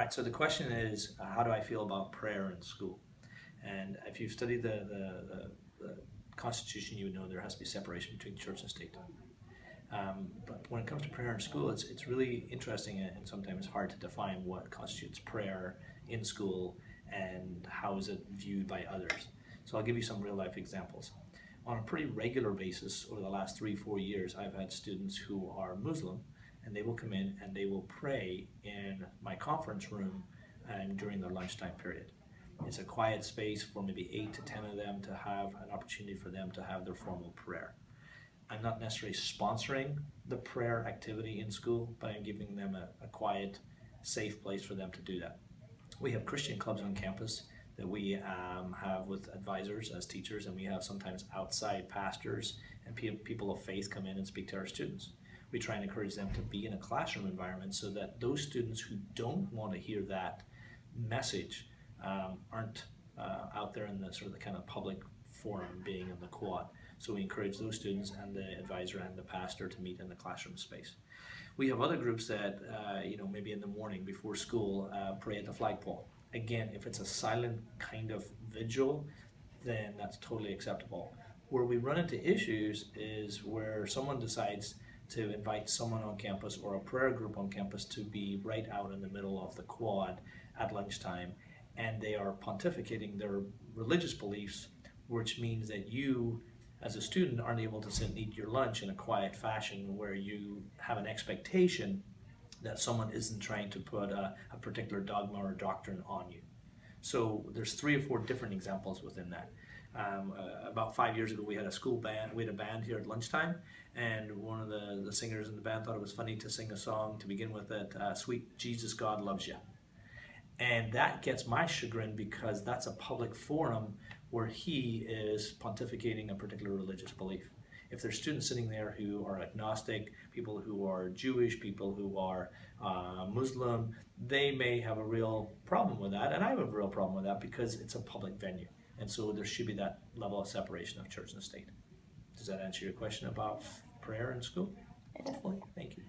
right, so the question is, how do I feel about prayer in school? And if you've studied the Constitution, you would know there has to be separation between church and state. But when it comes to prayer in school, it's really interesting and sometimes hard to define what constitutes prayer in school and how is it viewed by others. So I'll give you some real life examples. On a pretty regular basis over the last 3-4 years, I've had students who are Muslim, and they will come in and they will pray in my conference room during their lunchtime period. It's a quiet space for maybe 8 to 10 of them to have an opportunity for them to have their formal prayer. I'm not necessarily sponsoring the prayer activity in school, but I'm giving them a quiet, safe place for them to do that. We have Christian clubs on campus that we have with advisors as teachers, and we have sometimes outside pastors and people of faith come in and speak to our students. We try and encourage them to be in a classroom environment so that those students who don't want to hear that message aren't out there in the sort of the kind of public forum being in the quad. So we encourage those students and the advisor and the pastor to meet in the classroom space. We have other groups that, maybe in the morning before school, pray at the flagpole. Again, if it's a silent kind of vigil, then that's totally acceptable. Where we run into issues is where someone decides to invite someone on campus or a prayer group on campus to be right out in the middle of the quad at lunchtime, and they are pontificating their religious beliefs, which means that you, as a student, aren't able to sit and eat your lunch in a quiet fashion where you have an expectation that someone isn't trying to put a particular dogma or doctrine on you. So there's 3 or 4 different examples within that. About 5 years ago, we had a school band. We had a band here at lunchtime, and one of the singers in the band thought it was funny to sing a song to begin with that "Sweet Jesus, God Loves You." And that gets my chagrin because that's a public forum where he is pontificating a particular religious belief. If there's students sitting there who are agnostic, people who are Jewish, people who are Muslim, they may have a real problem with that, and I have a real problem with that because it's a public venue. And so there should be that level of separation of church and state. Does that answer your question about prayer in school? Hopefully. Thank you.